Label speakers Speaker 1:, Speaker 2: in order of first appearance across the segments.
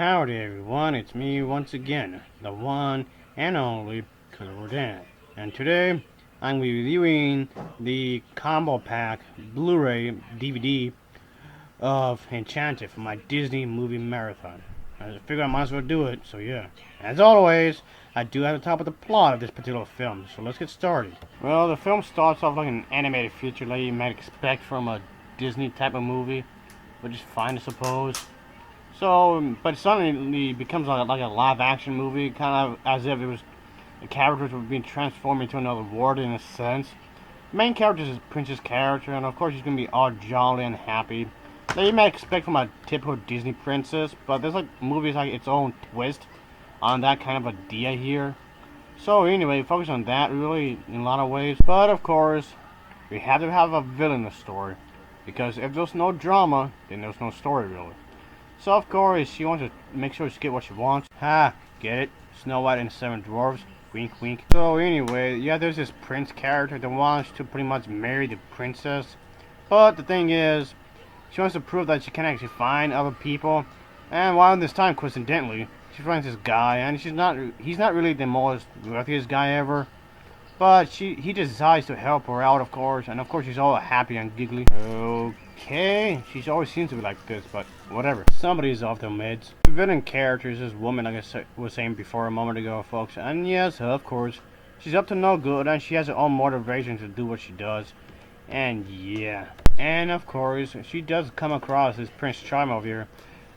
Speaker 1: Howdy everyone, it's me once again, the one and only Color Dan. And today, I'm reviewing the combo pack Blu-ray DVD of Enchanted for my Disney movie marathon. I figured I might as well do it, so yeah. As always, I do have to talk about the plot of this particular film, so let's get started. Well, the film starts off like an animated feature like you might expect from a Disney type of movie, which is fine I suppose. So, but suddenly it becomes like a live action movie, kind of as if it was the characters were being transformed into another world in a sense. The main character is Prince's character, and of course she's gonna be all jolly and happy. That you might expect from a typical Disney princess, but there's like movies like its own twist on that kind of idea here. So anyway, focus on that really in a lot of ways. But of course, we have to have a villain in the story, because if there's no drama, then there's no story really. So of course she wants to make sure she get what she wants. Ha, get it? Snow White and the Seven Dwarfs. Wink wink. So anyway, yeah, there's this prince character that wants to pretty much marry the princess. But the thing is, she wants to prove that she can actually find other people. And while this time, coincidentally, she finds this guy, and he's not really the most wealthiest guy ever. But he decides to help her out, of course, and of course she's all happy and giggly. Okay, she always seems to be like this, but whatever. Somebody's off their meds. The villain character is this woman, like I was saying before a moment ago, folks. And yes, of course, she's up to no good, and she has her own motivation to do what she does. And yeah, and of course, she does come across this Prince Charming over here,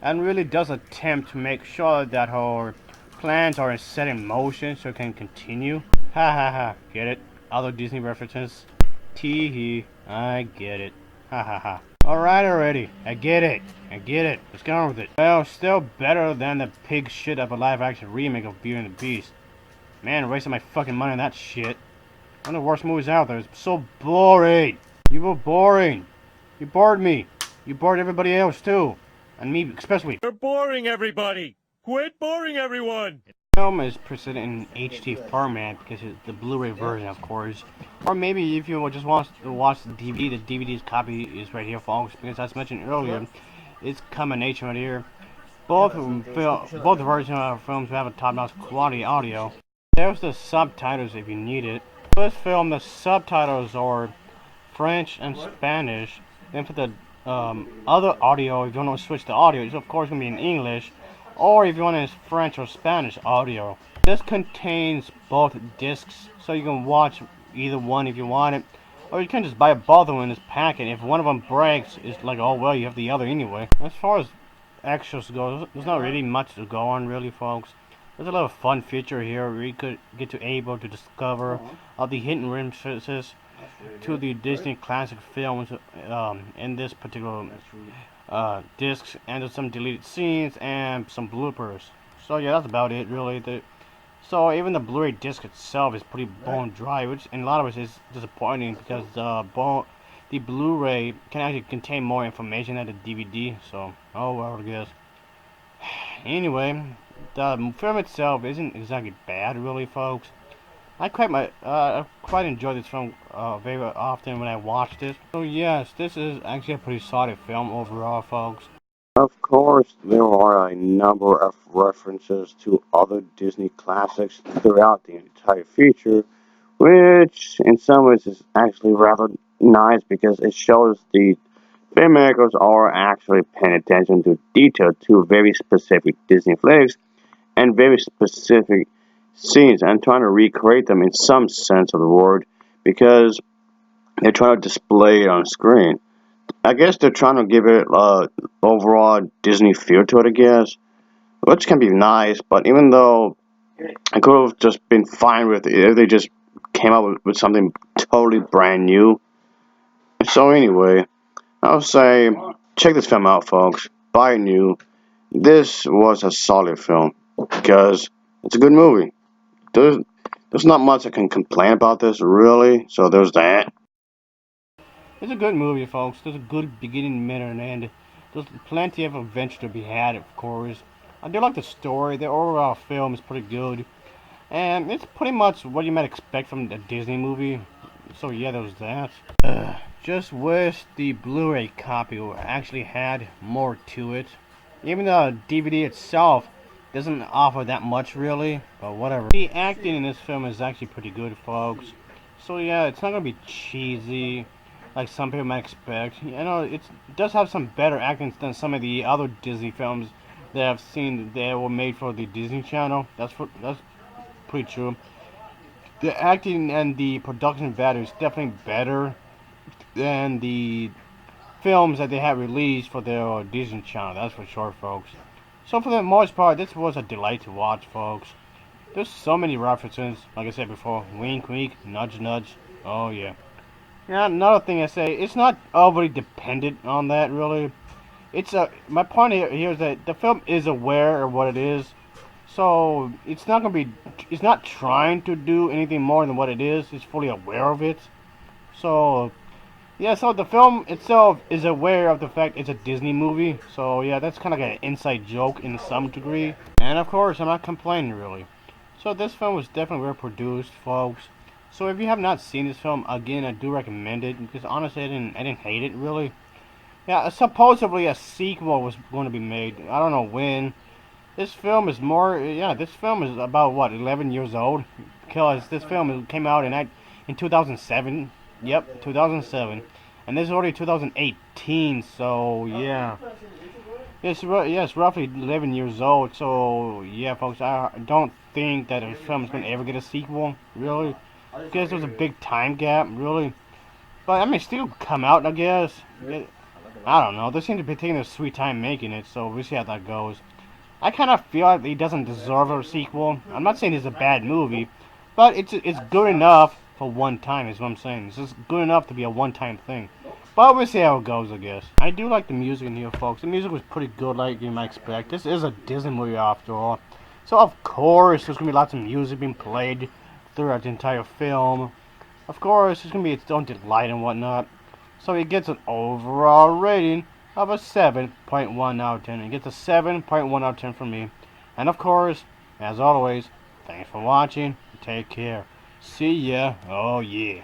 Speaker 1: and really does attempt to make sure that her plans are set in motion so it can continue. Ha ha ha, get it? Other Disney references? Tee hee, I get it. Ha ha ha. Alright already, I get it. Let's get on with it. Well, still better than the pig shit of a live action remake of Beauty and the Beast. Man, wasting my fucking money on that shit. One of the worst movies out there. It's so boring. You were boring. You bored me. You bored everybody else too. And me especially.
Speaker 2: You're boring everybody! Quit boring everyone!
Speaker 1: The film is presented in HD format because it's the Blu Ray version, of course. Or maybe if you just want to watch the DVD's copy is right here, folks. Because as mentioned earlier, it's a combination right here. Both versions of films have a top-notch quality audio. There's the subtitles if you need it. For this film, the subtitles are French and Spanish. Then for the other audio, if you want to switch to audio, it's of course going to be in English. Or if you want it in French or Spanish audio. This contains both discs, so you can watch either one if you want it. Or you can just buy both of them in this packet. If one of them breaks, it's like, oh well, you have the other anyway. As far as extras go, there's not really much to go on really, folks. There's a lot of fun feature here where you could get to able to discover all the hidden references to the Disney classic films in this particular discs, and there's some deleted scenes and some bloopers. So yeah, that's about it really. So even the Blu-ray disc itself is pretty bone dry, which in a lot of ways is disappointing because the Blu-ray can actually contain more information than the DVD. So oh well, I guess. Anyway, the film itself isn't exactly bad really, folks. I quite enjoy this film very often when I watch this. So yes, this is actually a pretty solid film overall, folks. Of course, there are a number of references to other Disney classics throughout the entire feature, which in some ways is actually rather nice because it shows the filmmakers are actually paying attention to detail to very specific Disney flicks and very specific scenes and trying to recreate them in some sense of the word because they're trying to display it on screen. I guess they're trying to give it overall Disney feel to it, I guess, which can be nice, but even though I could have just been fine with it if they just came up with something totally brand new. So anyway, I'll say check this film out, folks. Buy it new. This was a solid film because it's a good movie. There's not much I can complain about this, really, so there's that. It's a good movie, folks. There's a good beginning, middle, and end. There's plenty of adventure to be had, of course. I do like the story. The overall film is pretty good. And it's pretty much what you might expect from a Disney movie. So yeah, there's that. Just wish the Blu-ray copy actually had more to it. Even the DVD itself doesn't offer that much really, but whatever. The acting in this film is actually pretty good, folks. So yeah, it's not gonna be cheesy like some people might expect. You know, it does have some better acting than some of the other Disney films that I've seen that were made for the Disney Channel. That's pretty true. The acting and the production value is definitely better than the films that they have released for their Disney Channel. That's for sure, folks. So for the most part, this was a delight to watch, folks. There's so many references, like I said before. Wink, wink, nudge, nudge. Oh yeah. Yeah, another thing I say, it's not overly dependent on that, really. My point here is that the film is aware of what it is, so it's not trying to do anything more than what it is. It's fully aware of it. So yeah, so the film itself is aware of the fact it's a Disney movie. So yeah, that's kind of like an inside joke in some degree. And of course, I'm not complaining really. So this film was definitely well produced, folks. So if you have not seen this film, again, I do recommend it because honestly, I didn't hate it really. Yeah, supposedly a sequel was going to be made. I don't know when. This film is this film is about what, 11 years old? Because this film came out in 2007. Yep, 2007. And this is already 2018, so yeah. It's roughly 11 years old, so yeah, folks, I don't think that a film is going to ever get a sequel, really. Because there's a big time gap, really. But I mean, still come out, I guess. I don't know. They seem to be taking their sweet time making it, so we'll see how that goes. I kind of feel like he doesn't deserve a sequel. I'm not saying it's a bad movie, but it's good enough for one time, is what I'm saying. It's just good enough to be a one-time thing. But we'll see how it goes, I guess. I do like the music in here, folks. The music was pretty good, like you might expect. This is a Disney movie, after all. So, of course, there's going to be lots of music being played throughout the entire film. Of course, there's going to be its own delight and whatnot. So it gets an overall rating of a 7.1 out of 10. It gets a 7.1 out of 10 from me. And of course, as always, thanks for watching. Take care. See ya. Oh yeah.